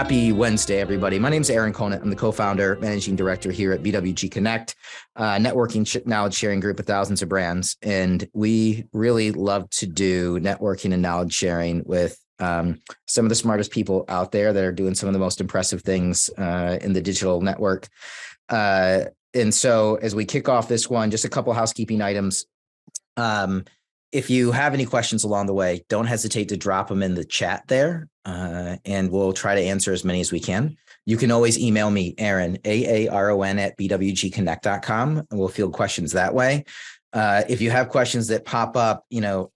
Happy Wednesday, everybody. My name is Aaron Conant. I'm the co-founder, managing director here at BWG Connect, networking knowledge sharing group of thousands of brands. And we really love to do networking and knowledge sharing with some of the smartest people out there that are doing some of the most impressive things in the digital network. And so as we kick off this one, just a couple housekeeping items. If you have any questions along the way, don't hesitate to drop them in the chat there, and we'll try to answer as many as we can. You can always email me, Aaron, AARON at bwgconnect.com, and we'll field questions that way. If you have questions that pop up,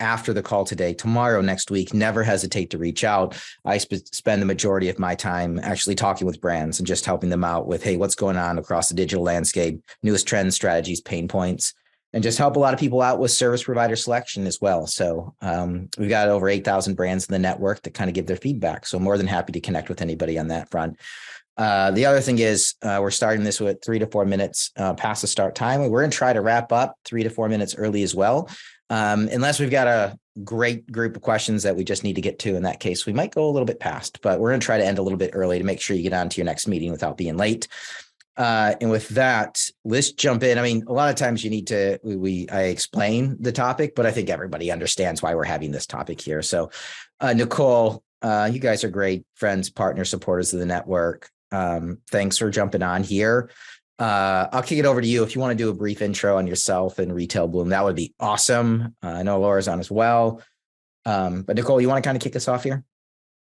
after the call today, tomorrow, next week, never hesitate to reach out. I spend the majority of my time actually talking with brands and just helping them out with, hey, what's going on across the digital landscape, newest trends, strategies, pain points, and just help a lot of people out with service provider selection as well. So we've got over 8,000 brands in the network that kind of give their feedback. So more than happy to connect with anybody on that front. The other thing is we're starting this with 3 to 4 minutes past the start time. We're going to try to wrap up 3 to 4 minutes early as well. Unless we've got a great group of questions that we just need to get to. In that case, we might go a little bit past, but we're going to try to end a little bit early to make sure you get on to your next meeting without being late. And with that, let's jump in. I mean, a lot of times you need to, I explain the topic, but I think everybody understands why we're having this topic here. So Nicole, you guys are great friends, partners, supporters of the network. Thanks for jumping on here. I'll kick it over to you. If you want to do a brief intro on yourself and Retail Bloom, that would be awesome. I know Laura's on as well. But Nicole, you want to kind of kick us off here?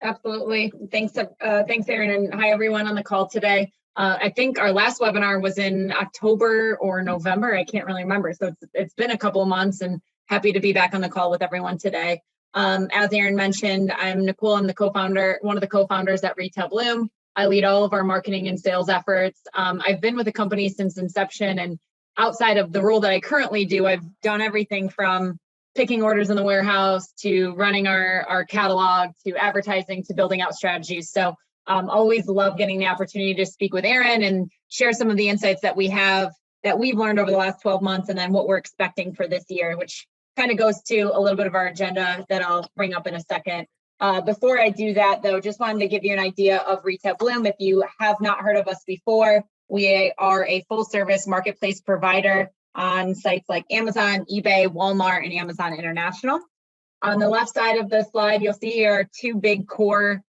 Absolutely. Thanks, Aaron, and hi, everyone on the call today. I think our last webinar was in October or November. I can't really remember. So it's been a couple of months, and happy to be back on the call with everyone today. As Aaron mentioned, I'm Nicole. I'm the one of the co-founders at Retail Bloom. I lead all of our marketing and sales efforts. I've been with the company since inception, and outside of the role that I currently do, I've done everything from picking orders in the warehouse to running our catalog to advertising to building out strategies. So always love getting the opportunity to speak with Aaron and share some of the insights that we've learned over the last 12 months, and then what we're expecting for this year, which kind of goes to a little bit of our agenda that I'll bring up in a second. Before I do that, though, just wanted to give you an idea of Retail Bloom. If you have not heard of us before, we are a full service marketplace provider on sites like Amazon, eBay, Walmart, and Amazon International. On the left side of the slide, you'll see here 2 big core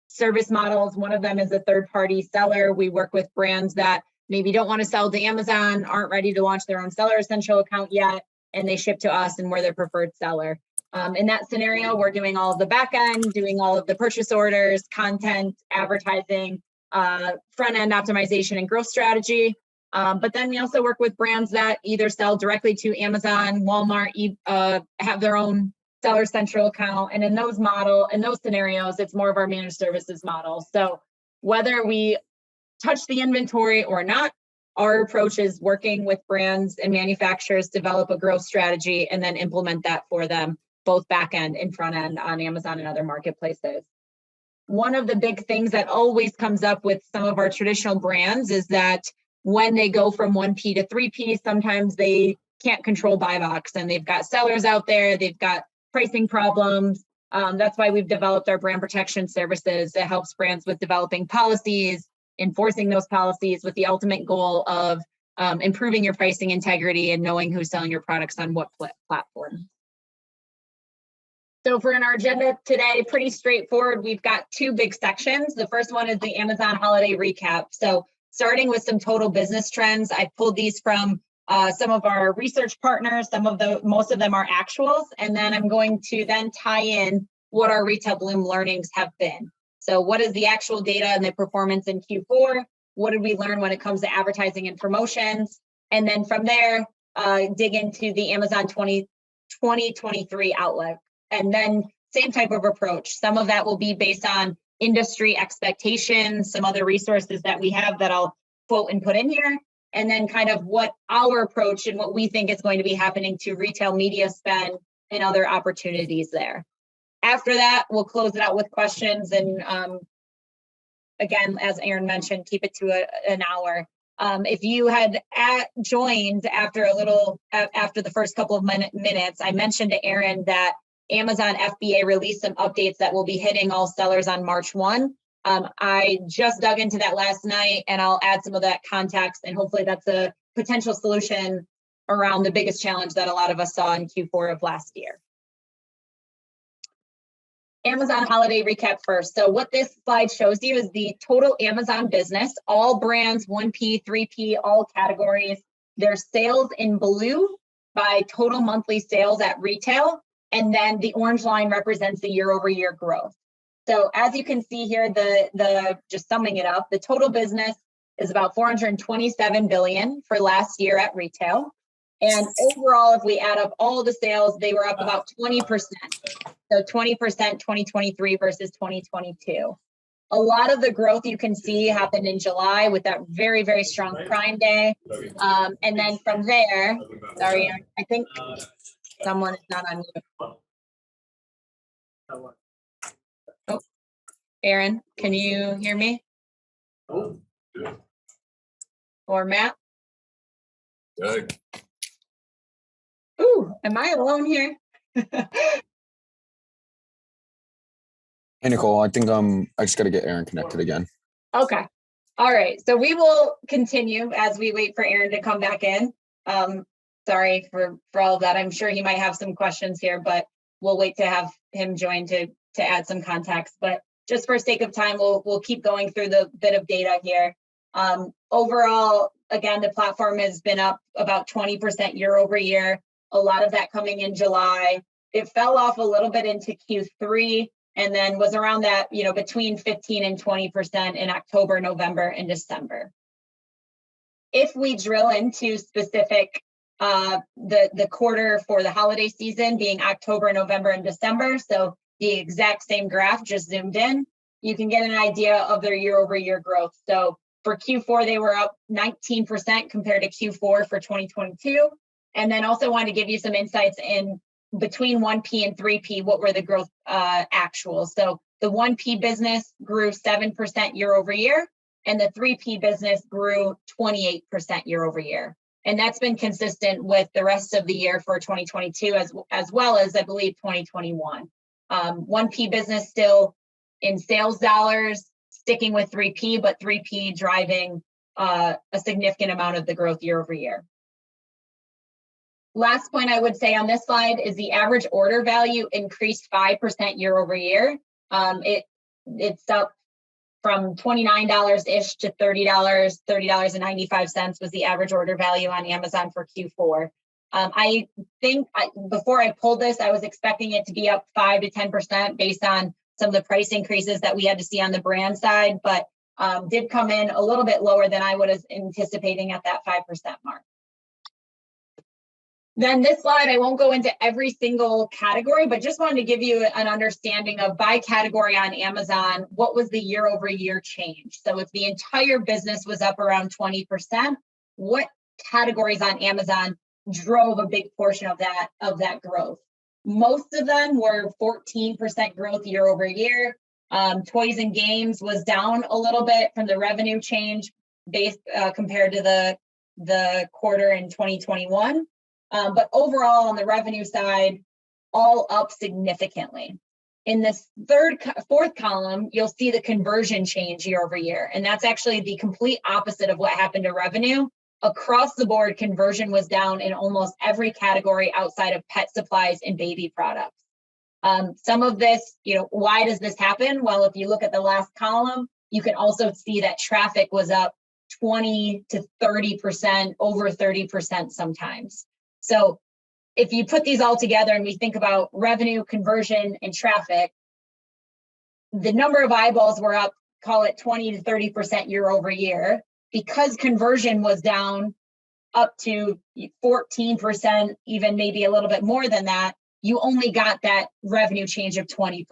service models. One of them is a third-party seller. We work with brands that maybe don't want to sell to Amazon, aren't ready to launch their own Seller Essential account yet, and they ship to us, and we're their preferred seller. In that scenario, we're doing all of the back end, doing all of the purchase orders, content, advertising, front-end optimization, and growth strategy. But then we also work with brands that either sell directly to Amazon, Walmart, have their own Seller Central account. And in those scenarios, it's more of our managed services model. So whether we touch the inventory or not, our approach is working with brands and manufacturers, develop a growth strategy, and then implement that for them, both back end and front end on Amazon and other marketplaces. One of the big things that always comes up with some of our traditional brands is that when they go from 1P to 3P, sometimes they can't control buy box, and they've got sellers out there, they've got pricing problems. That's why we've developed our brand protection services that helps brands with developing policies, enforcing those policies with the ultimate goal of improving your pricing integrity and knowing who's selling your products on what platform. So for our agenda today, pretty straightforward. We've got 2 big sections. The first one is the Amazon holiday recap. So starting with some total business trends, I pulled these from some of our research partners. Most of them are actuals, and then I'm going to then tie in what our Retail Bloom learnings have been. So what is the actual data and the performance in Q4? What did we learn when it comes to advertising and promotions? And then from there, dig into the Amazon 2023 outlook. And then same type of approach. Some of that will be based on industry expectations, some other resources that we have that I'll quote and put in here, and then kind of what our approach and what we think is going to be happening to retail media spend and other opportunities there. After that, we'll close it out with questions. And again, as Aaron mentioned, keep it to an hour. If you had joined after the first couple of minutes, I mentioned to Aaron that Amazon FBA released some updates that will be hitting all sellers on March 1. I just dug into that last night, and I'll add some of that context, and hopefully that's a potential solution around the biggest challenge that a lot of us saw in Q4 of last year. Amazon holiday recap first. So what this slide shows you is the total Amazon business, all brands, 1P, 3P, all categories, their sales in blue by total monthly sales at retail. And then the orange line represents the year-over-year growth. So as you can see here, just summing it up, the total business is about 427 billion for last year at retail. And overall, if we add up all the sales, they were up about 20%. So 20% 2023 versus 2022. A lot of the growth you can see happened in July with that very, very strong Prime Day. And then from there, sorry, I think someone is not on mute. Oh, Aaron, can you hear me? Or Matt? Good. Ooh, am I alone here? Hey, Nicole, I think I just got to get Aaron connected again. Okay. All right. So we will continue as we wait for Aaron to come back in. Sorry for all of that. I'm sure he might have some questions here, but we'll wait to have him join to add some context. But just for sake of time, we'll keep going through the bit of data here. Overall, again, the platform has been up about 20% year over year. A lot of that coming in July. It fell off a little bit into Q3 and then was around that, between 15 and 20% in October, November, and December. If we drill into specific, the quarter for the holiday season being October, November, and December, so the exact same graph just zoomed in, you can get an idea of their year over year growth. So for Q4, they were up 19% compared to Q4 for 2022. And then also wanted to give you some insights in between 1P and 3P, what were the growth actuals. So the 1P business grew 7% year over year, and the 3P business grew 28% year over year. And that's been consistent with the rest of the year for 2022, as well as I believe 2021. 1P business still in sales dollars, sticking with 3P, but 3P driving a significant amount of the growth year over year. Last point I would say on this slide is the average order value increased 5% year over year. It's up from $29-ish to $30, $30.95 was the average order value on Amazon for Q4. I think before I pulled this, I was expecting it to be up 5 to 10% based on some of the price increases that we had to see on the brand side, but did come in a little bit lower than I would have anticipating at that 5% mark. Then this slide, I won't go into every single category, but just wanted to give you an understanding of by category on Amazon, what was the year over year change. So if the entire business was up around 20%, what categories on Amazon drove a big portion of that growth? Most of them were 14% growth year over year. Toys and games was down a little bit from the revenue change based compared to the quarter in 2021. But overall, on the revenue side, all up significantly. In this fourth column, you'll see the conversion change year over year. And that's actually the complete opposite of what happened to revenue. Across the board, conversion was down in almost every category outside of pet supplies and baby products. Some of this, why does this happen? Well, if you look at the last column, you can also see that traffic was up 20 to 30%, over 30% sometimes. So if you put these all together and we think about revenue, conversion, and traffic, the number of eyeballs were up, call it 20 to 30% year over year. Because conversion was down up to 14%, even maybe a little bit more than that, you only got that revenue change of 20%.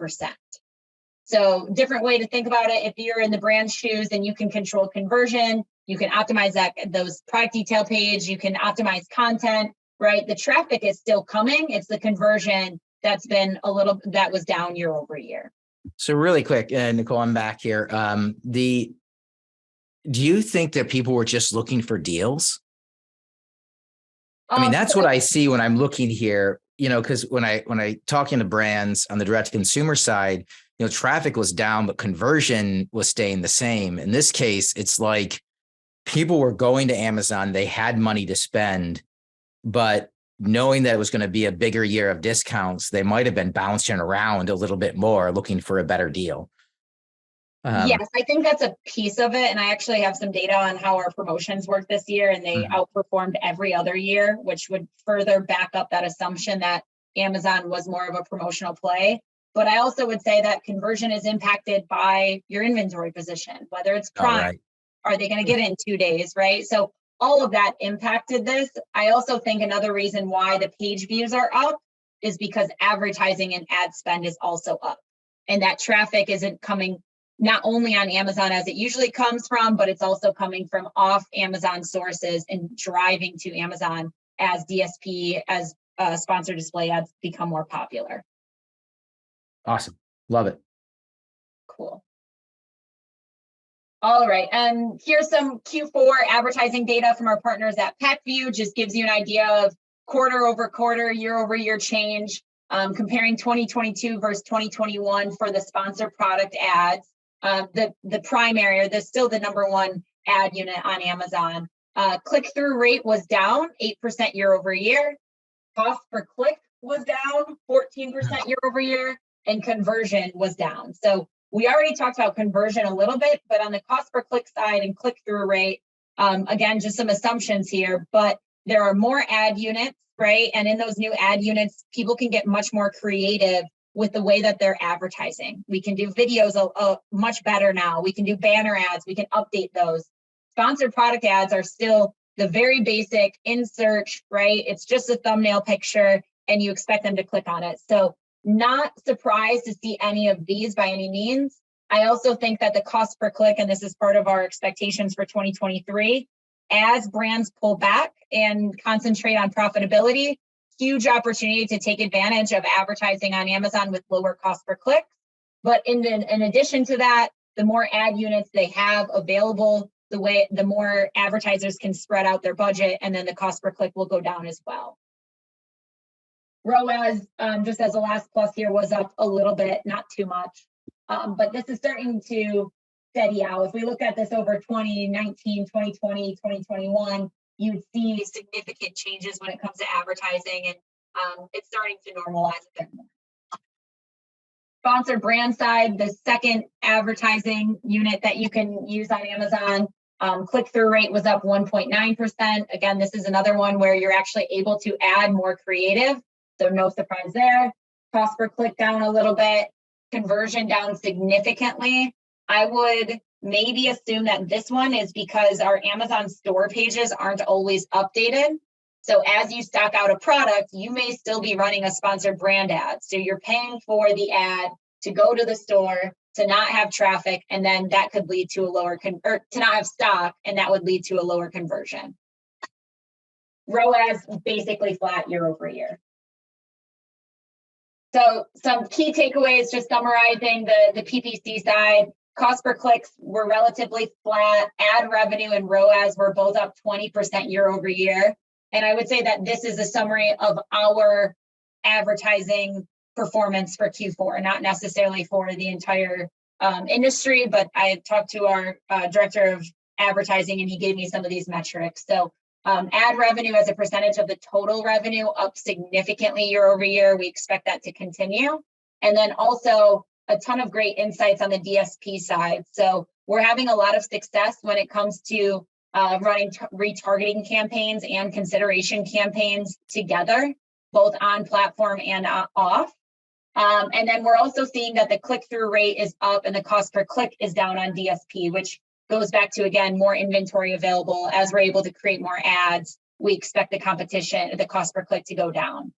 So different way to think about it, if you're in the brand's shoes and you can control conversion, you can optimize those product detail page, you can optimize content, right? The traffic is still coming. It's the conversion that was down year over year. So really quick, Nicole, I'm back here. Do you think that people were just looking for deals? I mean, that's what I see when I'm looking here, because when I talking to brands on the direct to consumer side, traffic was down, but conversion was staying the same. In this case, it's like people were going to Amazon, they had money to spend, but knowing that it was going to be a bigger year of discounts, they might have been bouncing around a little bit more, looking for a better deal. Yes, I think that's a piece of it. And I actually have some data on how our promotions worked this year, and they outperformed every other year, which would further back up that assumption that Amazon was more of a promotional play. But I also would say that conversion is impacted by your inventory position, whether it's Prime, are they going to get it in 2 days, right? So all of that impacted this. I also think another reason why the page views are up is because advertising and ad spend is also up. And that traffic isn't coming not only on Amazon as it usually comes from, but it's also coming from off Amazon sources and driving to Amazon as DSP, as sponsored display ads become more popular. Awesome. Love it. Cool. All right, and here's some Q4 advertising data from our partners at PackView. Just gives you an idea of quarter over quarter, year over year change, comparing 2022 versus 2021 for the sponsored product ads. The primary, or still the number one ad unit on Amazon. Click-through rate was down 8% year over year. Cost per click was down 14% year over year, and conversion was down. So we already talked about conversion a little bit, but on the cost per click side and click-through rate, again, just some assumptions here, but there are more ad units, right? And in those new ad units, people can get much more creative with the way that they're advertising. We can do videos much better now. We can do banner ads. We can update those. Sponsored product ads are still the very basic in search, right? It's just a thumbnail picture and you expect them to click on it. So not surprised to see any of these by any means. I also think that the cost per click, and this is part of our expectations for 2023, as brands pull back and concentrate on profitability, huge opportunity to take advantage of advertising on Amazon with lower cost per click. But in addition to that, the more ad units they have available, the more advertisers can spread out their budget, and then the cost per click will go down as well. ROAS, just as a last plus here, was up a little bit, not too much. But this is starting to steady out. If we look at this over 2019, 2020, 2021, you'd see significant changes when it comes to advertising, and it's starting to normalize a bit more. Sponsored brand side, the second advertising unit that you can use on Amazon, click-through rate was up 1.9%. Again, this is another one where you're actually able to add more creative, so no surprise there. Cost per click down a little bit, conversion down significantly. I would maybe assume that this one is because our Amazon store pages aren't always updated. So as you stock out a product, you may still be running a sponsored brand ad. So you're paying for the ad to go to the store, to not have traffic, and then that could lead to a lower, or to not have stock, and that would lead to a lower conversion. ROAS basically flat year over year. So some key takeaways, just summarizing the PPC side. Cost per clicks were relatively flat. Ad revenue and ROAS were both up 20% year over year. And I would say that this is a summary of our advertising performance for Q4, not necessarily for the entire industry, but I talked to our director of advertising and he gave me some of these metrics. So ad revenue as a percentage of the total revenue up significantly year over year. We expect that to continue. And then also a ton of great insights on the DSP side. So we're having a lot of success when it comes to running retargeting campaigns and consideration campaigns together, both on platform and off. And then we're also seeing that the click-through rate is up and the cost per click is down on DSP, which goes back to, again, more inventory available. As we're able to create more ads, we expect the competition, the cost per click to go down.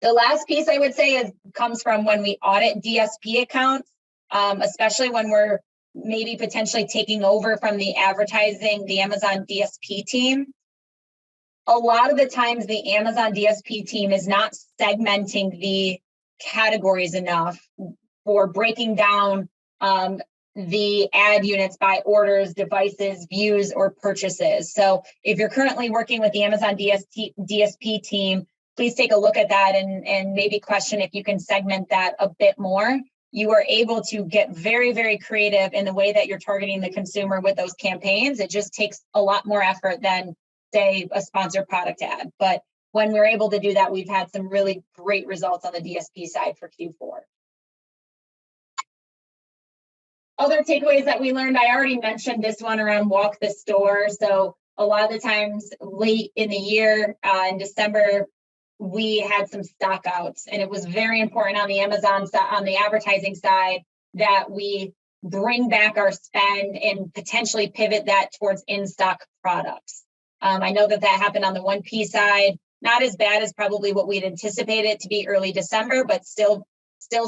The last piece I would say comes from when we audit DSP accounts, especially when we're maybe potentially taking over from the Amazon DSP team. A lot of the times the Amazon DSP team is not segmenting the categories enough for breaking down the ad units by orders, devices, views, or purchases. So if you're currently working with the Amazon DSP team, please take a look at that and maybe question if you can segment that a bit more. you are able to get very, very creative in the way that you're targeting the consumer with those campaigns. It just takes a lot more effort than, say, a sponsored product ad. But when we're able to do that, we've had some really great results on the DSP side for Q4. Other takeaways that we learned, I already mentioned this one around walk the store. So a lot of the times late in the year, in December, we had some stock outs, and it was very important on the Amazon side, on the advertising side, that we bring back our spend and potentially pivot that towards in-stock products. I know that happened on the 1P side, not as bad as probably what we'd anticipated to be early December, but still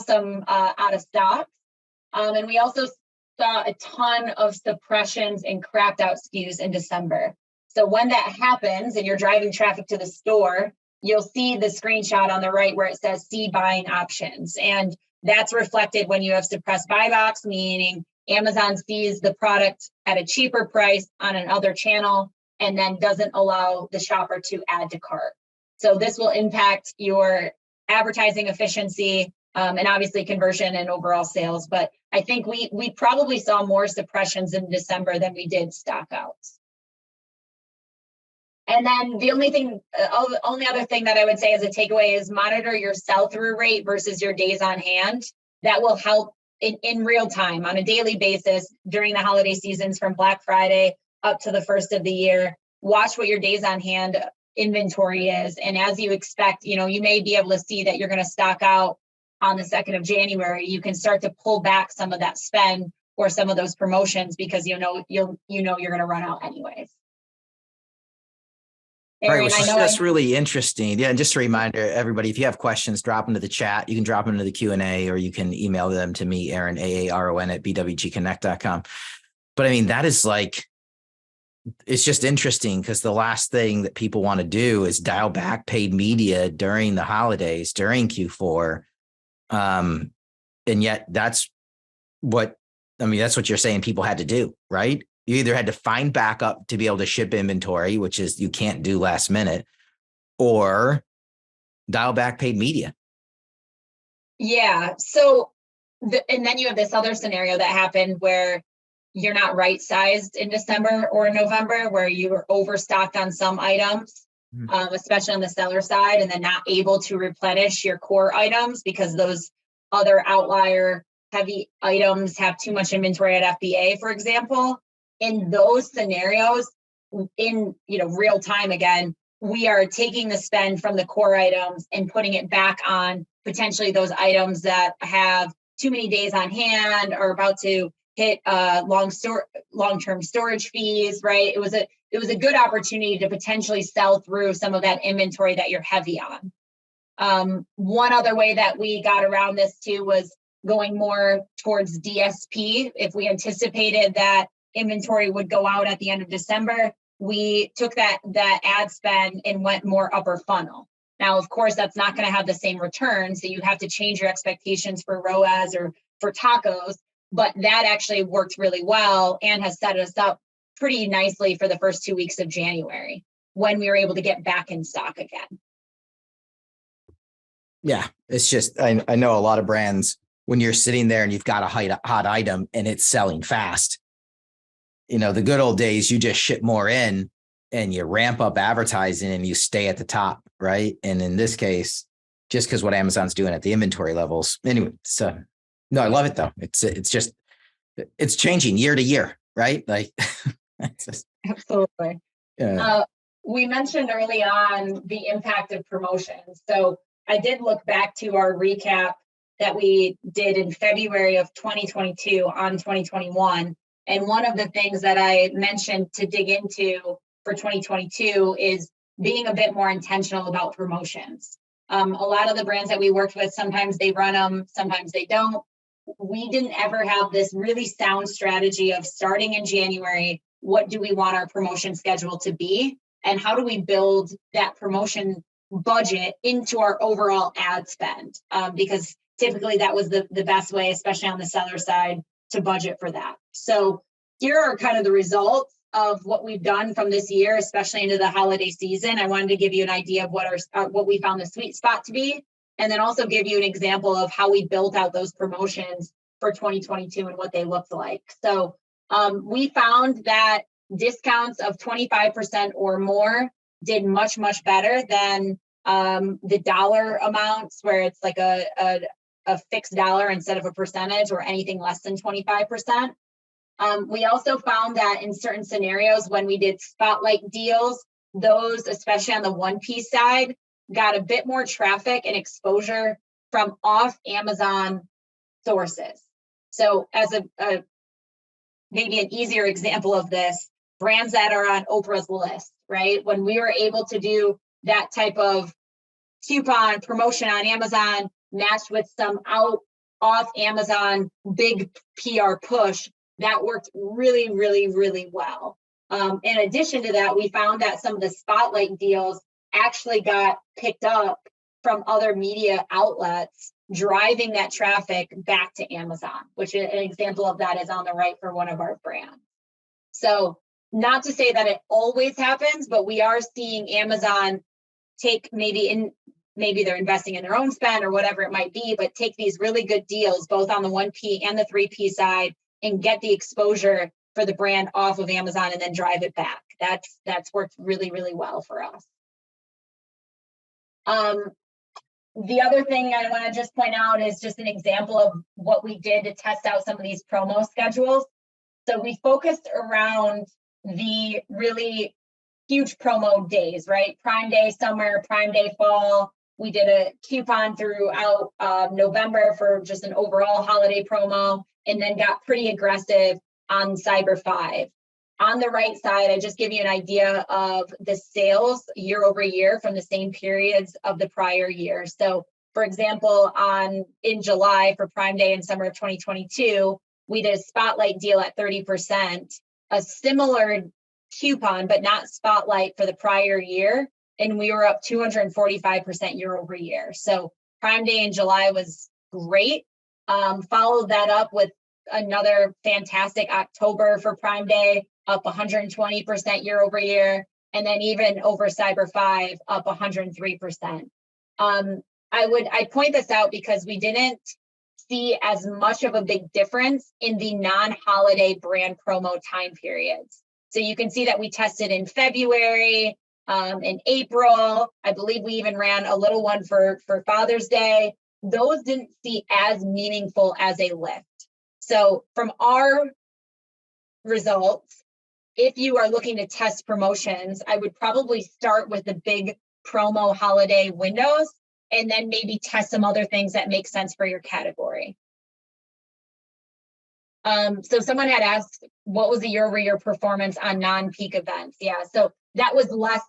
some out of stock. And we also saw a ton of suppressions and crapped out SKUs in December. So when that happens and you're driving traffic to the store, you'll see the screenshot on the right where it says see buying options. And that's reflected when you have suppressed buy box, meaning Amazon sees the product at a cheaper price on another channel and then doesn't allow the shopper to add to cart. So this will impact your advertising efficiency, and obviously conversion and overall sales. But I think we probably saw more suppressions in December than we did stock outs. And then the only other thing that I would say as a takeaway is monitor your sell-through rate versus your days on hand. That will help in real time on a daily basis during the holiday seasons from Black Friday up to the first of the year. Watch what your days on hand inventory is. And as you expect, you may be able to see that you're going to stock out on the 2nd of January. You can start to pull back some of that spend or some of those promotions because you're going to run out anyways. Aaron, right, that's really interesting. Yeah, and just a reminder, everybody, if you have questions, drop them to the chat. You can drop them into the Q&A, or you can email them to me, Aaron, AARON at bwgconnect.com. But I mean, that is it's just interesting because the last thing that people want to do is dial back paid media during the holidays, during Q4. And yet that's what you're saying people had to do, right? You either had to find backup to be able to ship inventory, which is you can't do last minute, or dial back paid media. Yeah. So, and then you have this other scenario that happened where you're not right sized in December or November, where you were overstocked on some items, especially on the seller side, and then not able to replenish your core items because those other outlier heavy items have too much inventory at FBA, for example. In those scenarios, in real time, again, we are taking the spend from the core items and putting it back on potentially those items that have too many days on hand or about to hit long-term storage fees, right? It was a good opportunity to potentially sell through some of that inventory that you're heavy on. One other way that we got around this too was going more towards DSP. If we anticipated that inventory would go out at the end of December, we took that ad spend and went more upper funnel. Now, of course, that's not going to have the same return, so you have to change your expectations for ROAS or for tacos, but that actually worked really well and has set us up pretty nicely for the first 2 weeks of January when we were able to get back in stock again. Yeah, it's just, I know a lot of brands, when you're sitting there and you've got a hot item and it's selling fast, the good old days, you just ship more in and you ramp up advertising and you stay at the top, right? And in this case, just because what Amazon's doing at the inventory levels. Anyway, so no, I love it though. It's changing year to year, right? Absolutely. Yeah. We mentioned early on the impact of promotions. So I did look back to our recap that we did in February of 2022 on 2021. And one of the things that I mentioned to dig into for 2022 is being a bit more intentional about promotions. A lot of the brands that we worked with, sometimes they run them, sometimes they don't. We didn't ever have this really sound strategy of starting in January, what do we want our promotion schedule to be? And how do we build that promotion budget into our overall ad spend? Because typically that was the best way, especially on the seller side, to budget for that. So here are kind of the results of what we've done from this year, especially into the holiday season. I wanted to give you an idea of what we found the sweet spot to be. and then also give you an example of how we built out those promotions for 2022 and what they looked like. So we found that discounts of 25% or more did much, much better than the dollar amounts where it's like a fixed dollar instead of a percentage, or anything less than 25%. We also found that in certain scenarios when we did spotlight deals, those, especially on the 1P side, got a bit more traffic and exposure from off Amazon sources. So as a maybe an easier example of this, brands that are on Oprah's list, right? When we were able to do that type of coupon promotion on Amazon matched with some off Amazon big PR push, that worked really, really, really well. In addition to that, we found that some of the spotlight deals actually got picked up from other media outlets, driving that traffic back to Amazon, which an example of that is on the right for one of our brands. So not to say that it always happens, but we are seeing Amazon take maybe they're investing in their own spend or whatever it might be, but take these really good deals, both on the 1P and the 3P side, and get the exposure for the brand off of Amazon and then drive it back. That's worked really, really well for us. The other thing I want to just point out is just an example of what we did to test out some of these promo schedules. So we focused around the really huge promo days, right? Prime Day summer, Prime Day fall. We did a coupon throughout November for just an overall holiday promo, and then got pretty aggressive on Cyber 5. On the right side, I just give you an idea of the sales year over year from the same periods of the prior year. So for example, in July for Prime Day in summer of 2022, we did a spotlight deal at 30%, a similar coupon, but not spotlight for the prior year. And we were up 245% year over year. So Prime Day in July was great. Followed that up with another fantastic October for Prime Day, up 120% year over year. And then even over Cyber 5, up 103%. I'd point this out because we didn't see as much of a big difference in the non-holiday brand promo time periods. So you can see that we tested in February, in April. I believe we even ran a little one for Father's Day. Those didn't see as meaningful as a lift. So from our results, if you are looking to test promotions, I would probably start with the big promo holiday windows and then maybe test some other things that make sense for your category. So someone had asked, what was the year-over-year performance on non-peak events? Yeah, so that was less,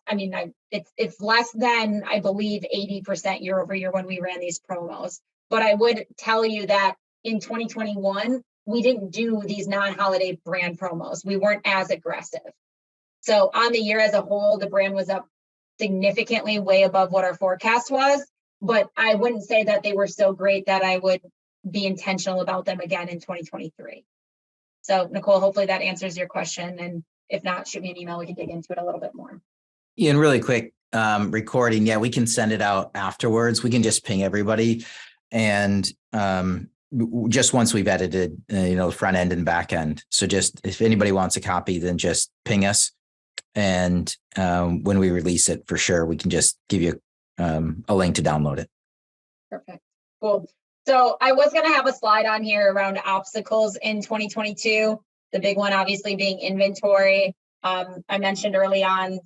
it's less than, I believe, 80% year-over-year when we ran these promos. But I would tell you that in 2021, we didn't do these non-holiday brand promos. We weren't as aggressive. So on the year as a whole, the brand was up significantly, way above what our forecast was. But I wouldn't say that they were so great that I would be intentional about them again in 2023. So Nicole, hopefully that answers your question. And if not, shoot me an email. We can dig into it a little bit more. Yeah, and really quick recording. Yeah, we can send it out afterwards. We can just ping everybody. And just once we've edited, the front end and back end. So just if anybody wants a copy, then just ping us. And when we release it, for sure, we can just give you a link to download it. Perfect. Cool. So I was going to have a slide on here around obstacles in 2022. The big one, obviously, being inventory. I mentioned early on,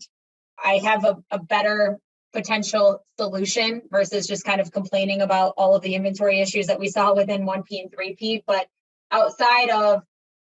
I have a better potential solution versus just kind of complaining about all of the inventory issues that we saw within 1P and 3P. But outside of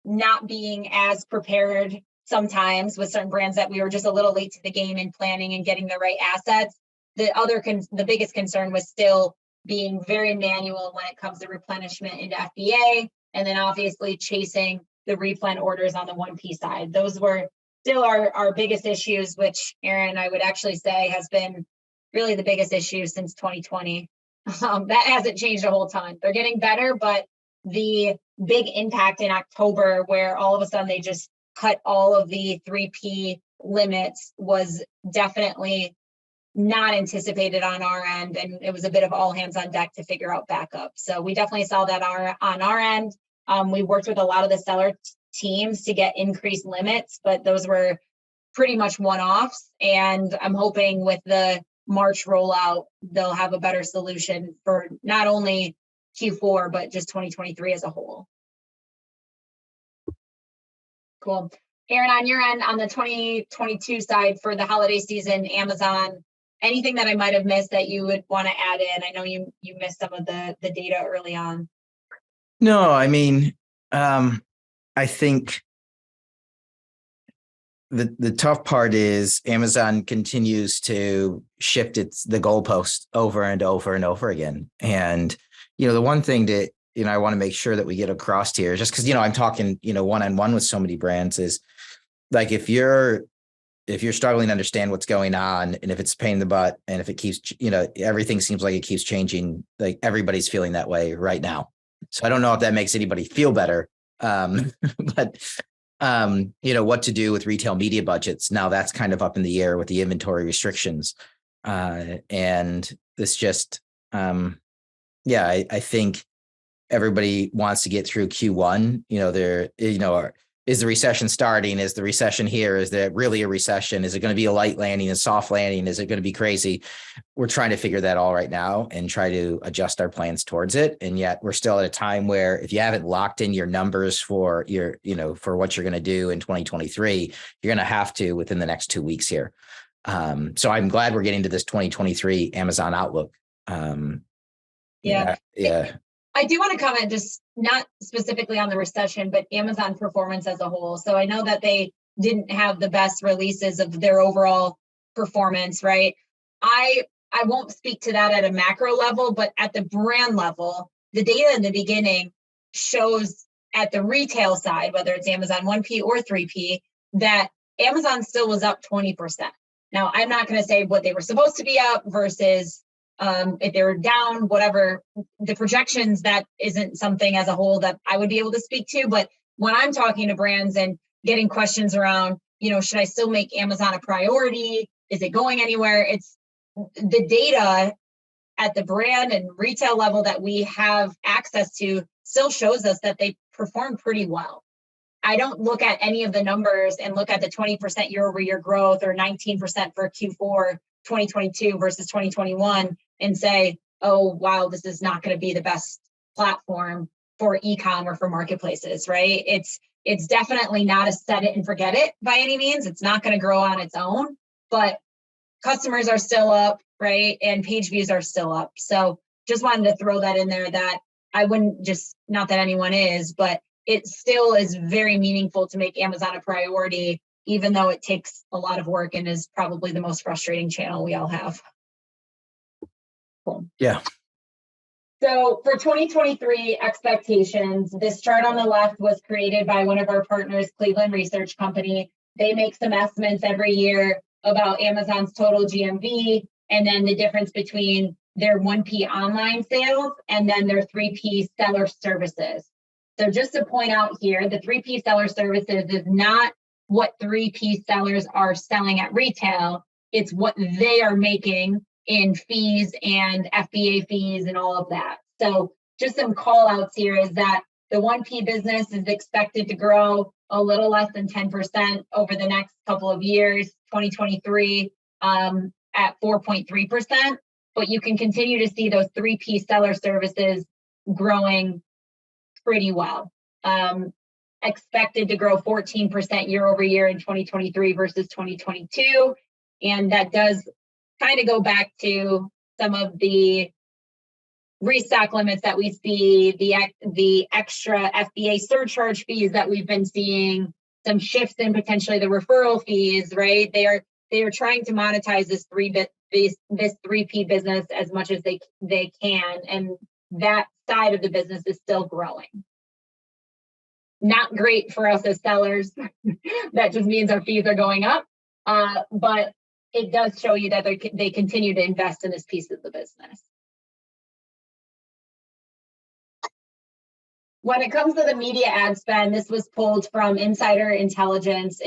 not being as prepared sometimes with certain brands that we were just a little late to the game in planning and getting the right assets, the biggest concern was still being very manual when it comes to replenishment into FBA, and then obviously chasing the replen orders on the 1P side. Those were still our biggest issues, which Aaron, I would actually say has been really the biggest issue since 2020. That hasn't changed a whole ton. They're getting better, but the big impact in October where all of a sudden they just cut all of the 3P limits was definitely not anticipated on our end, and it was a bit of all hands on deck to figure out backup. So we definitely saw that on our end. We worked with a lot of the seller teams to get increased limits, but those were pretty much one-offs. And I'm hoping with the March rollout, they'll have a better solution for not only Q4, but just 2023 as a whole. Cool. Aaron, on your end, on the 2022 side for the holiday season, Amazon, anything that I might have missed that you would want to add in? I know you missed some of the data early on. No, I mean, I think the tough part is Amazon continues to shift the goalpost over and over and over again. And, the one thing that, I want to make sure that we get across here, just because, I'm talking, one-on-one with so many brands, is like, if you're struggling to understand what's going on, and if it's a pain in the butt, and if it keeps, everything seems like it keeps changing, like everybody's feeling that way right now. So I don't know if that makes anybody feel better. But what to do with retail media budgets. Now that's kind of up in the air with the inventory restrictions. And this just, I think everybody wants to get through Q1. Is the recession starting? Is the recession here? Is there really a recession? Is it going to be a light landing, a soft landing? Is it going to be crazy? We're trying to figure that all right now and try to adjust our plans towards it. And yet we're still at a time where if you haven't locked in your numbers for for what you're going to do in 2023, you're going to have to within the next 2 weeks here. So I'm glad we're getting to this 2023 Amazon outlook. Yeah. I do want to comment, just not specifically on the recession, but Amazon performance as a whole. So I know that they didn't have the best releases of their overall performance, right? I won't speak to that at a macro level, but at the brand level, the data in the beginning shows at the retail side, whether it's Amazon 1P or 3P, that Amazon still was up 20%. Now, I'm not going to say what they were supposed to be up versus if they were down, whatever the projections, that isn't something as a whole that I would be able to speak to. But when I'm talking to brands and getting questions around, should I still make Amazon a priority? Is it going anywhere? It's the data at the brand and retail level that we have access to still shows us that they perform pretty well. I don't look at any of the numbers and look at the 20% year over year growth or 19% for Q4 2022 versus 2021 and say, oh, wow, this is not going to be the best platform for e-com or for marketplaces, right? It's definitely not a set it and forget it by any means. It's not going to grow on its own, but customers are still up, right? And page views are still up. So just wanted to throw that in there, that I wouldn't just, not that anyone is, but it still is very meaningful to make Amazon a priority, even though it takes a lot of work and is probably the most frustrating channel we all have. Cool. Yeah. So for 2023 expectations, this chart on the left was created by one of our partners, Cleveland Research Company. They make some estimates every year about Amazon's total GMV and then the difference between their 1P online sales and then their 3P seller services. So just to point out here, the 3P seller services is not what 3P sellers are selling at retail. It's what they are making in fees and FBA fees and all of that. So just some call outs here is that the 1P business is expected to grow a little less than 10% over the next couple of years, 2023 at 4.3%, but you can continue to see those 3P seller services growing pretty well. Expected to grow 14% year over year in 2023 versus 2022. And that does kind of go back to some of the restock limits that we see, the extra FBA surcharge fees that we've been seeing, some shifts in potentially the referral fees, right? They are trying to monetize this 3P business as much as they can, and that side of the business is still growing. Not great for us as sellers. That just means our fees are going up, but it does show you that they continue to invest in this piece of the business. When it comes to the media ad spend, this was pulled from Insider Intelligence.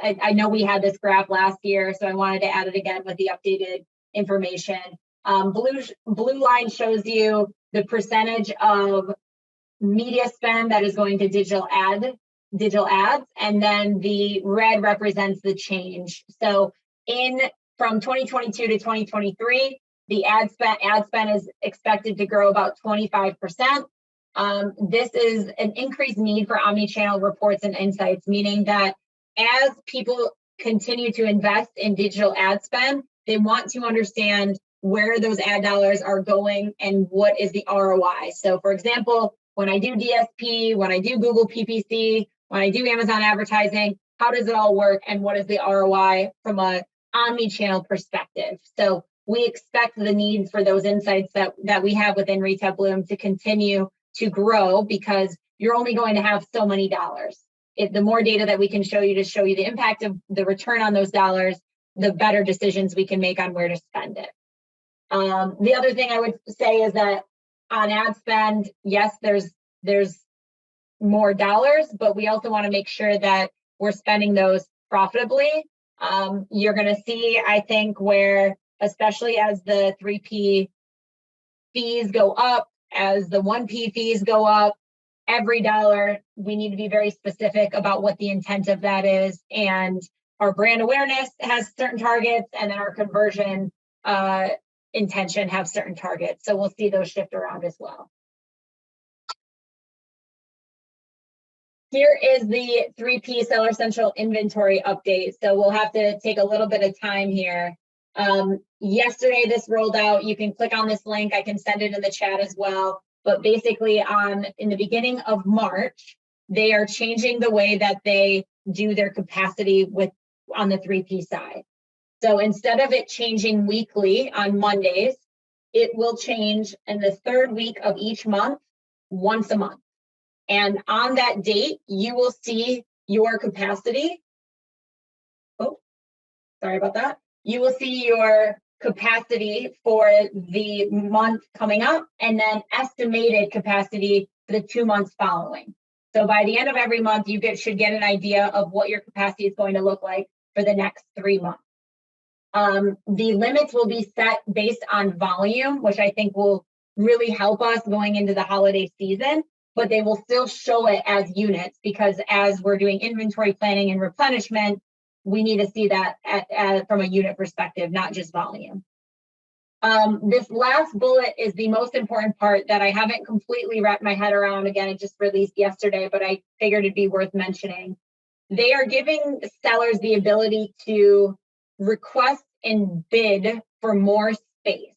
I know we had this graph last year, so I wanted to add it again with the updated information. Blue line shows you the percentage of media spend that is going to digital ads, and then the red represents the change. So from 2022 to 2023, the ad spend is expected to grow about 25%. This is an increased need for omni-channel reports and insights, meaning that as people continue to invest in digital ad spend, they want to understand where those ad dollars are going and what is the ROI. So for example, when I do DSP, when I do Google PPC, when I do Amazon advertising, how does it all work and what is the ROI from a omni-channel perspective? So we expect the need for those insights that we have within Retail Bloom to continue to grow, because you're only going to have so many dollars. If the more data that we can show you to show you the impact of the return on those dollars, the better decisions we can make on where to spend it. The other thing I would say is that on ad spend, yes, there's more dollars, but we also want to make sure that we're spending those profitably. You're going to see, I think, where especially as the 3P fees go up, as the 1P fees go up, every dollar, we need to be very specific about what the intent of that is. And our brand awareness has certain targets, and then our conversion intention have certain targets. So we'll see those shift around as well. Here is the 3P Seller Central inventory update. So we'll have to take a little bit of time here. Yesterday, this rolled out. You can click on this link. I can send it in the chat as well. But basically, in the beginning of March, they are changing the way that they do their capacity on the 3P side. So instead of it changing weekly on Mondays, it will change in the third week of each month, once a month. And on that date, you will see your capacity. Oh, sorry about that. You will see your capacity for the month coming up, and then estimated capacity for the 2 months following. So by the end of every month, you should get an idea of what your capacity is going to look like for the next 3 months. The limits will be set based on volume, which I think will really help us going into the holiday season, but they will still show it as units, because as we're doing inventory planning and replenishment, we need to see that from a unit perspective, not just volume. This last bullet is the most important part that I haven't completely wrapped my head around. Again, it just released yesterday, but I figured it'd be worth mentioning. They are giving sellers the ability to request and bid for more space.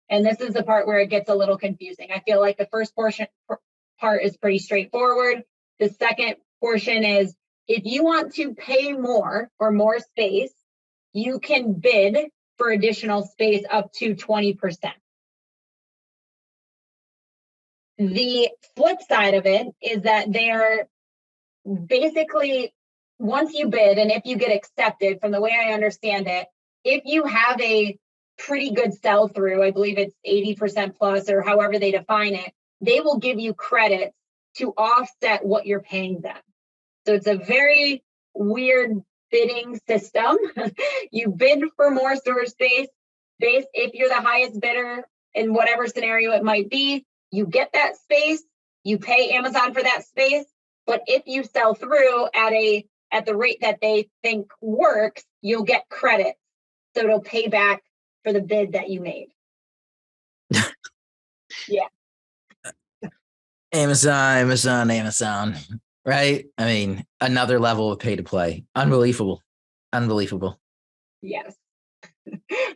And this is the part where it gets a little confusing. I feel like the first part is pretty straightforward. The second portion is, if you want to pay more for more space, you can bid for additional space up to 20%. The flip side of it is that they're basically, once you bid and if you get accepted, from the way I understand it, if you have a pretty good sell-through, I believe it's 80% plus or however they define it, they will give you credits to offset what you're paying them. So it's a very weird bidding system. You bid for more storage space. If you're the highest bidder in whatever scenario it might be, you get that space, you pay Amazon for that space. But if you sell through at the rate that they think works, you'll get credit. So it'll pay back for the bid that you made. Yeah. Amazon. Right? I mean, another level of pay to play. Unbelievable. Yes.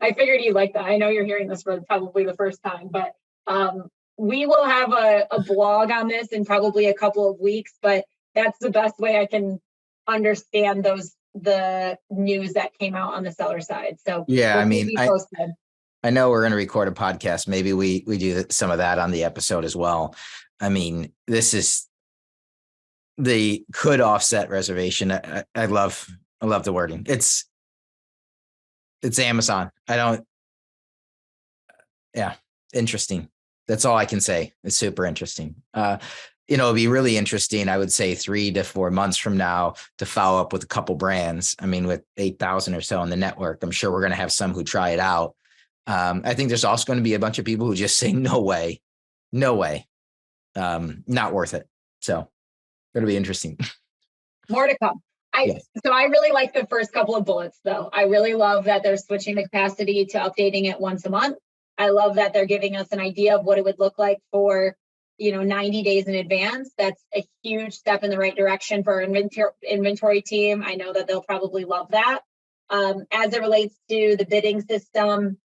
I figured you'd like that. I know you're hearing this for probably the first time, but we will have a blog on this in probably a couple of weeks, but that's the best way I can understand the news that came out on the seller side. So yeah, we'll I mean, I know we're going to record a podcast. Maybe we do some of that on the episode as well. I mean, they could offset reservation. I love the wording. It's Amazon. Interesting. That's all I can say. It's super interesting. It'd be really interesting, I would say 3 to 4 months from now, to follow up with a couple brands. I mean, with 8,000 or so on the network, I'm sure we're going to have some who try it out. I think there's also going to be a bunch of people who just say, no way, not worth it. So it'll be interesting. More to come. Yes. So I really like the first couple of bullets, though. I really love that they're switching the capacity to updating it once a month. I love that they're giving us an idea of what it would look like for 90 days in advance. That's a huge step in the right direction for our inventory team. I know that they'll probably love that. As it relates to the bidding system,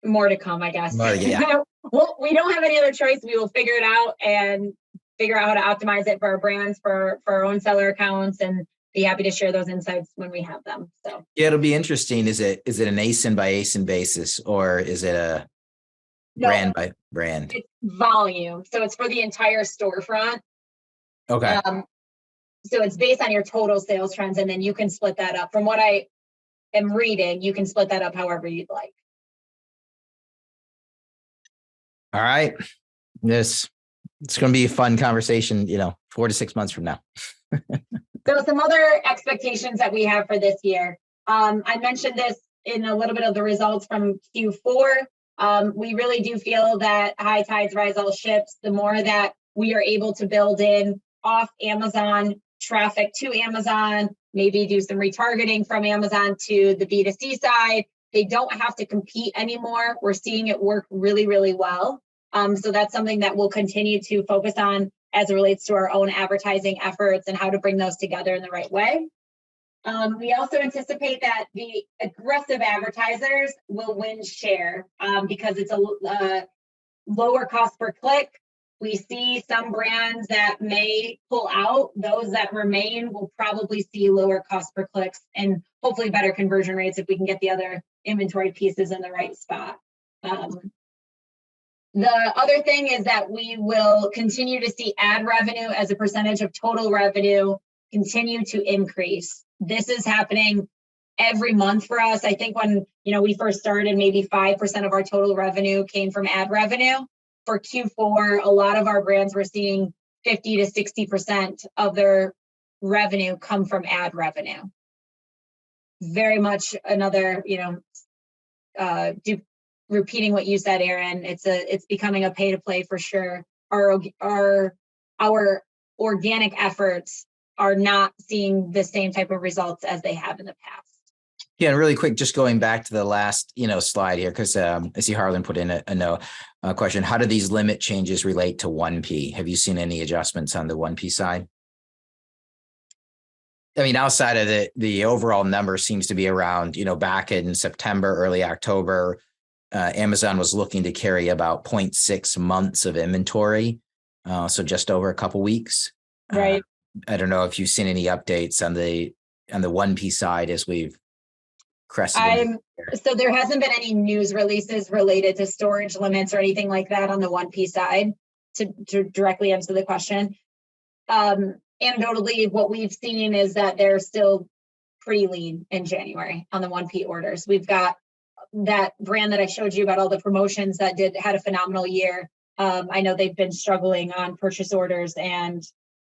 more to come, I guess. Yeah. Well, we don't have any other choice. We will figure it out and figure out how to optimize it for our brands, for our own seller accounts, and be happy to share those insights when we have them. So yeah, it'll be interesting. Is it an ASIN by ASIN basis, or is it a brand by brand? It's volume. So it's for the entire storefront. Okay. So it's based on your total sales trends, and then you can split that up. From what I am reading, you can split that up however you'd like. All right. It's going to be a fun conversation, 4 to 6 months from now. So some other expectations that we have for this year. I mentioned this in a little bit of the results from Q4. We really do feel that high tides rise all ships. The more that we are able to build in off Amazon traffic to Amazon, maybe do some retargeting from Amazon to the B2C side, they don't have to compete anymore. We're seeing it work really, really well. So that's something that we'll continue to focus on as it relates to our own advertising efforts and how to bring those together in the right way. We also anticipate that the aggressive advertisers will win share because it's a lower cost per click. We see some brands that may pull out. Those that remain will probably see lower cost per clicks and hopefully better conversion rates if we can get the other inventory pieces in the right spot. The other thing is that we will continue to see ad revenue as a percentage of total revenue continue to increase. This is happening every month for us. I think when we first started, maybe 5% of our total revenue came from ad revenue. For Q4, a lot of our brands were seeing 50 to 60% of their revenue come from ad revenue. Very much another, repeating what you said, Aaron, it's becoming a pay to play for sure. Our organic efforts are not seeing the same type of results as they have in the past. Yeah, and really quick, just going back to the last, slide here, because I see Harlan put in a question. How do these limit changes relate to 1P? Have you seen any adjustments on the 1P side? I mean, outside of the overall number seems to be around, back in September, early October, Amazon was looking to carry about 0.6 months of inventory. So just over a couple weeks. Right. I don't know if you've seen any updates on the 1P side as we've crested. So there hasn't been any news releases related to storage limits or anything like that on the 1P side to directly answer the question. Anecdotally, what we've seen is that they're still pretty lean in January on the 1P orders. We've got that brand that I showed you about all the promotions that had a phenomenal year. I know they've been struggling on purchase orders, and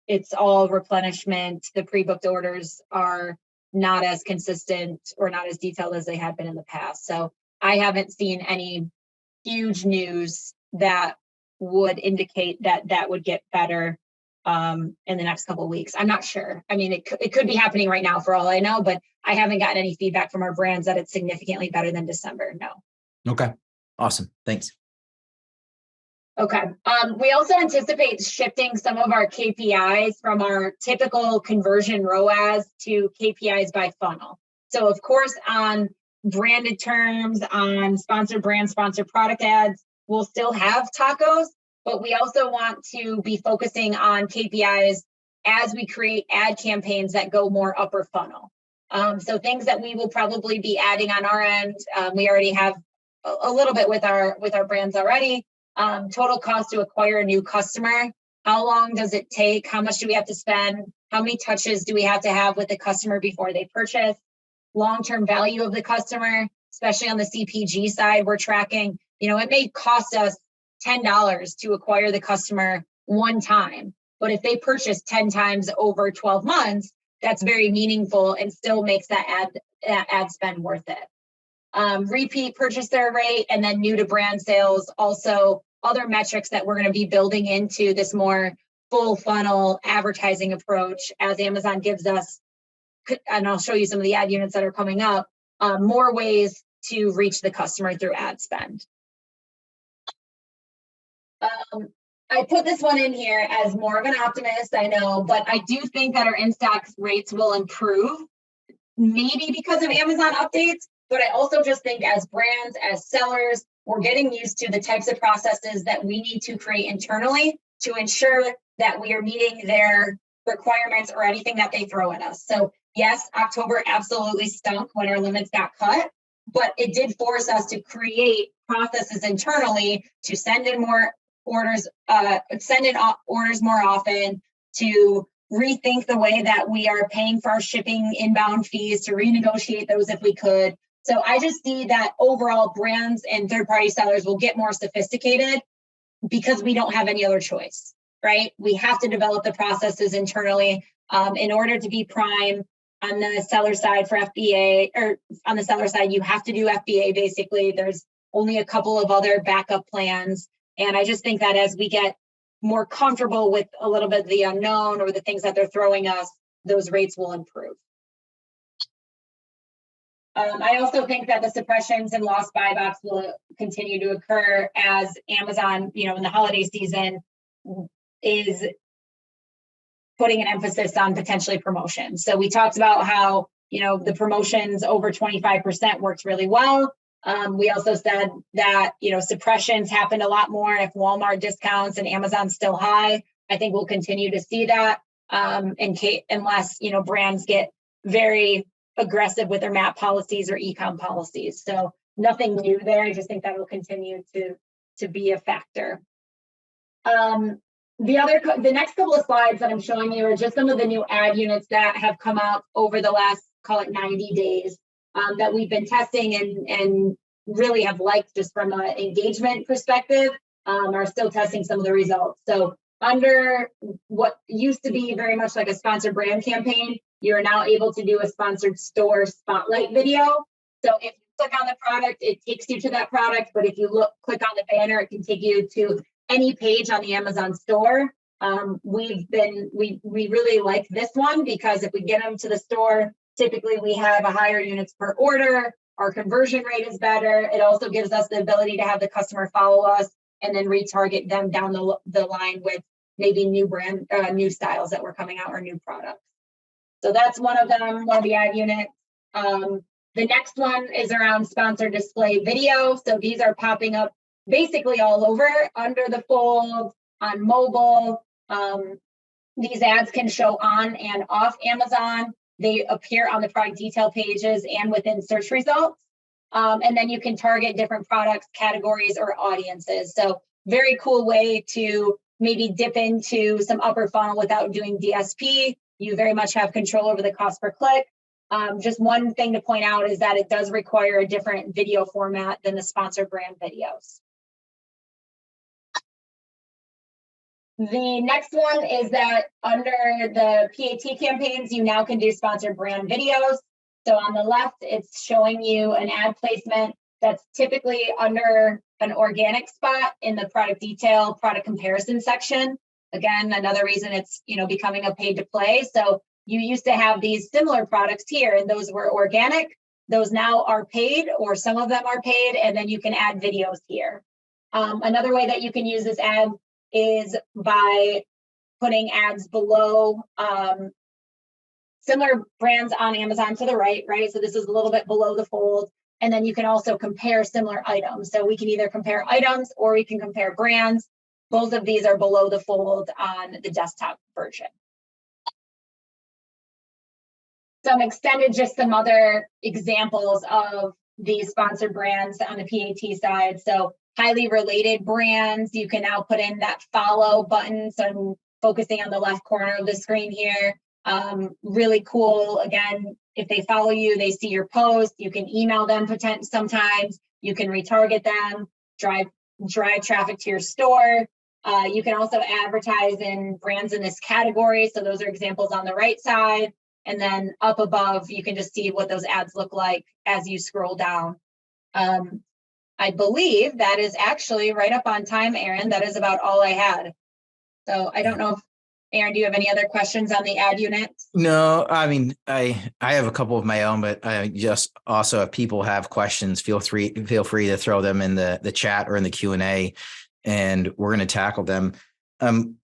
it's all replenishment. The pre-booked orders are not as consistent or not as detailed as they had been in the past. So I haven't seen any huge news that would indicate that would get better in the next couple of weeks. I'm not sure. I mean, it could be happening right now for all I know, but I haven't gotten any feedback from our brands that it's significantly better than December. No. Okay. Awesome. Thanks. Okay. We also anticipate shifting some of our KPIs from our typical conversion ROAS to KPIs by funnel. So of course, on branded terms, on sponsored brand, sponsored product ads, we'll still have tacos, but we also want to be focusing on KPIs as we create ad campaigns that go more upper funnel. So things that we will probably be adding on our end, we already have a little bit with our brands already. Total cost to acquire a new customer. How long does it take? How much do we have to spend? How many touches do we have to have with the customer before they purchase? Long-term value of the customer, especially on the CPG side, we're tracking, it may cost us $10 to acquire the customer one time, but if they purchase 10 times over 12 months, that's very meaningful and still makes that ad spend worth it. repeat purchaser rate, and then new to brand sales. Also, other metrics that we're going to be building into this more full funnel advertising approach as Amazon gives us, and I'll show you some of the ad units that are coming up, more ways to reach the customer through ad spend. I put this one in here as more of an optimist, I know, but I do think that our in-stock rates will improve, maybe because of Amazon updates, but I also just think as brands, as sellers, we're getting used to the types of processes that we need to create internally to ensure that we are meeting their requirements or anything that they throw at us. So yes, October absolutely stunk when our limits got cut, but it did force us to create processes internally to send in more orders, orders more often, to rethink the way that we are paying for our shipping inbound fees, to renegotiate those if we could. So I just see that overall brands and third-party sellers will get more sophisticated because we don't have any other choice, right? We have to develop the processes internally in order to be prime on the seller side for FBA, or on the seller side, you have to do FBA basically. There's only a couple of other backup plans. And I just think that as we get more comfortable with a little bit of the unknown or the things that they're throwing us, those rates will improve. I also think that the suppressions and lost buy box will continue to occur as Amazon, in the holiday season is putting an emphasis on potentially promotions. So we talked about how, the promotions over 25% worked really well. We also said that, suppressions happened a lot more if Walmart discounts and Amazon's still high. I think we'll continue to see that unless, brands get very aggressive with their MAP policies or e-com policies. So nothing new there. I just think that will continue to be a factor. The next couple of slides that I'm showing you are just some of the new ad units that have come out over the last, call it 90 days, that we've been testing and really have liked just from an engagement perspective, are still testing some of the results. So under what used to be very much like a sponsored brand campaign, you're now able to do a sponsored store spotlight video. So if you click on the product, it takes you to that product, but if you click on the banner, it can take you to any page on the Amazon store. We really like this one because if we get them to the store, typically we have a higher units per order, our conversion rate is better. It also gives us the ability to have the customer follow us and then retarget them down the line with maybe new styles that were coming out or new products. So that's one of them, one of the ad units. The next one is around sponsored display video. So these are popping up basically all over, under the fold, on mobile. These ads can show on and off Amazon. They appear on the product detail pages and within search results. And then you can target different products, categories, or audiences. So very cool way to maybe dip into some upper funnel without doing DSP. You very much have control over the cost per click. Just one thing to point out is that it does require a different video format than the sponsored brand videos. The next one is that under the PAT campaigns, you now can do sponsored brand videos. So on the left, it's showing you an ad placement that's typically under an organic spot in the product detail, product comparison section. Again, another reason it's becoming a paid to play. So you used to have these similar products here, and those were organic. Those now are paid, or some of them are paid, and then you can add videos here. Another way that you can use this ad is by putting ads below similar brands on Amazon to the right? So this is a little bit below the fold. And then you can also compare similar items. So we can either compare items or we can compare brands. Both of these are below the fold on the desktop version. Some extended, just some other examples of these sponsored brands on the PAT side. So highly related brands, you can now put in that follow button. So I'm focusing on the left corner of the screen here. Really cool. Again, if they follow you, they see your post, you can email them sometimes, you can retarget them, drive traffic to your store. You can also advertise in brands in this category. So those are examples on the right side. And then up above, you can just see what those ads look like as you scroll down. I believe that is actually right up on time, Aaron. That is about all I had. So I don't know if, Aaron, do you have any other questions on the ad unit? No, I mean, I have a couple of my own, but I just also, if people have questions, feel free to throw them in the chat or in the Q&A, and we're going to tackle them.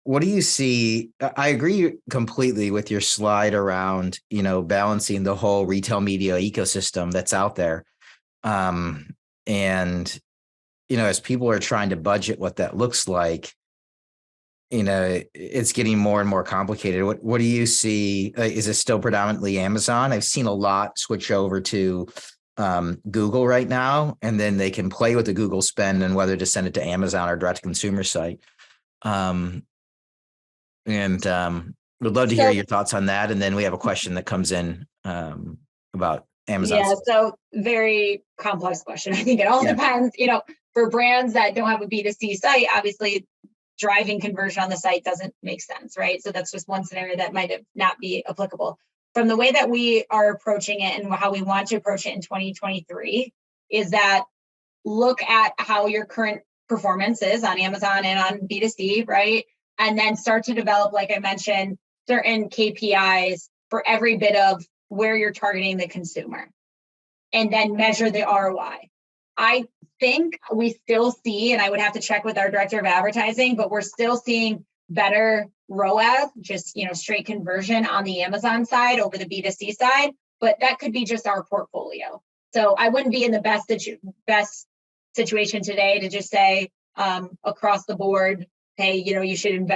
What do you see? I agree completely with your slide around, balancing the whole retail media ecosystem that's out there. And, as people are trying to budget what that looks like, it's getting more and more complicated. What do you see? Is it still predominantly Amazon? I've seen a lot switch over to Google right now, and then they can play with the Google spend and whether to send it to Amazon or direct to consumer site. Would love to hear your thoughts on that. And then we have a question that comes in about Amazon. Yeah, so very complex question. I think it all depends, for brands that don't have a B2C site, obviously driving conversion on the site doesn't make sense, right? So that's just one scenario that might not be applicable. From the way that we are approaching it and how we want to approach it in 2023 is that look at how your current performance is on Amazon and on B2C, right? And then start to develop, like I mentioned, certain KPIs for every bit of where you're targeting the consumer, and then measure the ROI. I think we still see, and I would have to check with our director of advertising, but we're still seeing better ROAS, just straight conversion on the Amazon side over the B2C side, but that could be just our portfolio. So I wouldn't be in the best situation today to just say across the board, hey, you should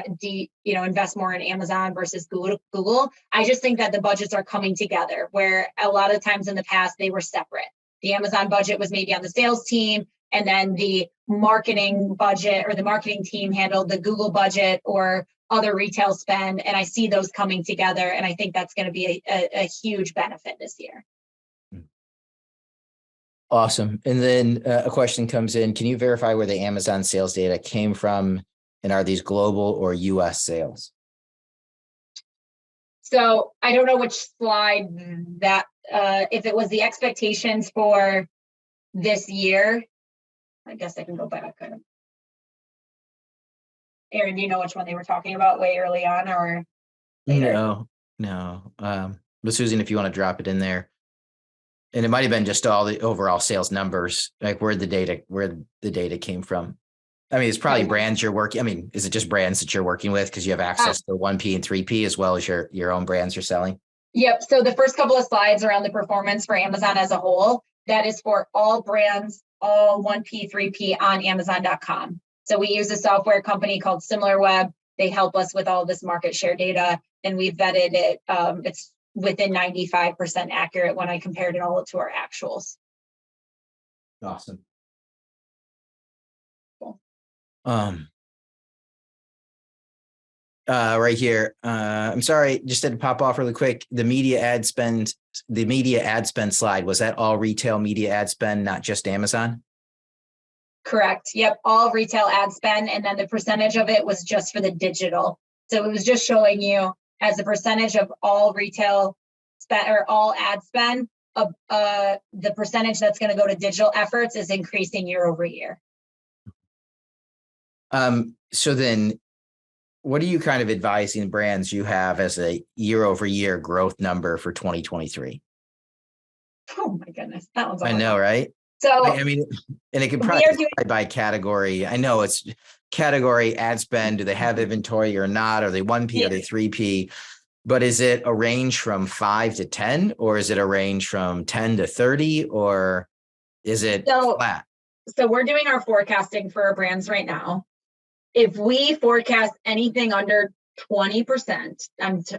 invest more in Amazon versus Google. I just think that the budgets are coming together, where a lot of times in the past they were separate. The Amazon budget was maybe on the sales team, and then the marketing budget or the marketing team handled the Google budget or other retail spend. And I see those coming together, and I think that's going to be a huge benefit this year. Awesome. And then a question comes in. Can you verify where the Amazon sales data came from? And are these global or US sales? So I don't know which slide that, if it was the expectations for this year, I guess I can go back. Aaron, do you know which one they were talking about way early on or later? No. But Susan, if you want to drop it in there. And it might have been just all the overall sales numbers, like where the data came from. I mean, it's probably brands you're working. I mean, is it just brands that you're working with because you have access to 1P and 3P as well as your own brands you're selling? Yep. So the first couple of slides around the performance for Amazon as a whole, that is for all brands, all 1P, 3P on Amazon.com. So we use a software company called SimilarWeb. They help us with all this market share data, and we've vetted it. It's within 95% accurate when I compared it all to our actuals. Awesome. Cool. Right here. I'm sorry, just had to pop off really quick. The media ad spend slide, was that all retail media ad spend, not just Amazon? Correct. Yep. All retail ad spend. And then the percentage of it was just for the digital. So it was just showing you as a percentage of all retail spend or all ad spend, the percentage that's going to go to digital efforts is increasing year over year. So then what are you kind of advising brands you have as a year over year growth number for 2023? Oh my goodness. That one's I know, right? So I mean, and it can probably be by category. I know it's category ad spend. Do they have inventory or not? Are they 1P? Are they 3P? But is it a range from 5 to 10, or is it a range from 10 to 30, or is it flat? So we're doing our forecasting for our brands right now. If we forecast anything under 20%,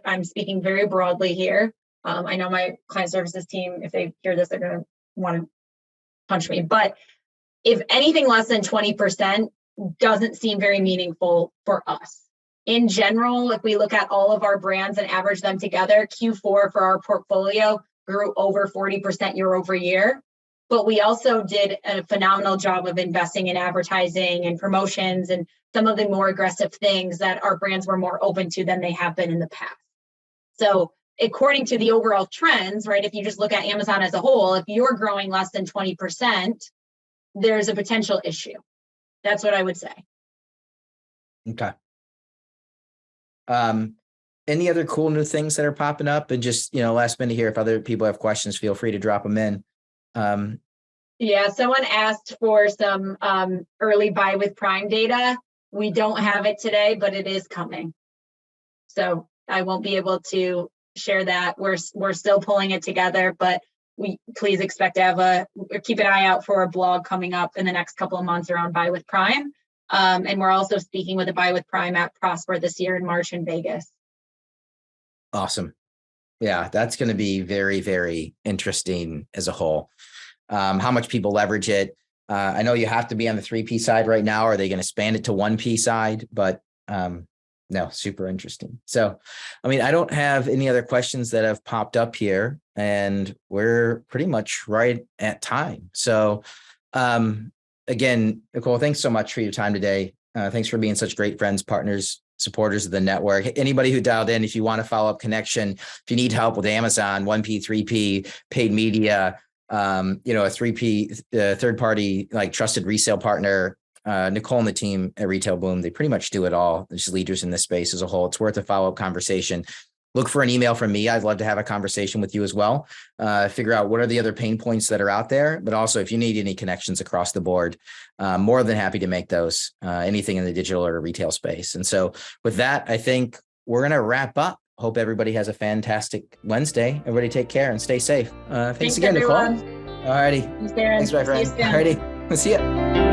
I'm speaking very broadly here. I know my client services team, if they hear this, they're going to want to punch me. But if anything less than 20% doesn't seem very meaningful for us. In general, if we look at all of our brands and average them together, Q4 for our portfolio grew over 40% year over year. But we also did a phenomenal job of investing in advertising and promotions and some of the more aggressive things that our brands were more open to than they have been in the past. So according to the overall trends, right, if you just look at Amazon as a whole, if you're growing less than 20%, there's a potential issue. That's what I would say. Okay. Any other cool new things that are popping up? And just, last minute here, if other people have questions, feel free to drop them in. Yeah, someone asked for some early buy with Prime data. We don't have it today, but it is coming. So I won't be able to share that. We're still pulling it together, but please expect to have keep an eye out for a blog coming up in the next couple of months around buy with Prime. And we're also speaking with a buy with Prime at Prosper this year in March in Vegas. Awesome. Yeah, that's going to be very, very interesting as a whole. How much people leverage it. I know you have to be on the 3P side right now. Are they going to expand it to 1P side? But no, super interesting. So, I don't have any other questions that have popped up here, and we're pretty much right at time. So again, Nicole, thanks so much for your time today. Thanks for being such great friends, partners, supporters of the network. Anybody who dialed in, if you want a follow-up connection, if you need help with Amazon, 1P, 3P, paid media, a 3P, third-party, like trusted resale partner, Nicole and the team at Retail Boom, they pretty much do it all. They're just leaders in this space as a whole. It's worth a follow-up conversation. Look for an email from me. I'd love to have a conversation with you as well. Figure out what are the other pain points that are out there, but also if you need any connections across the board, more than happy to make those, anything in the digital or retail space. And so with that, I think we're going to wrap up. Hope everybody has a fantastic Wednesday. Everybody take care and stay safe. Thanks again, everyone. Nicole. All righty. Thanks, my friend. All righty. See ya.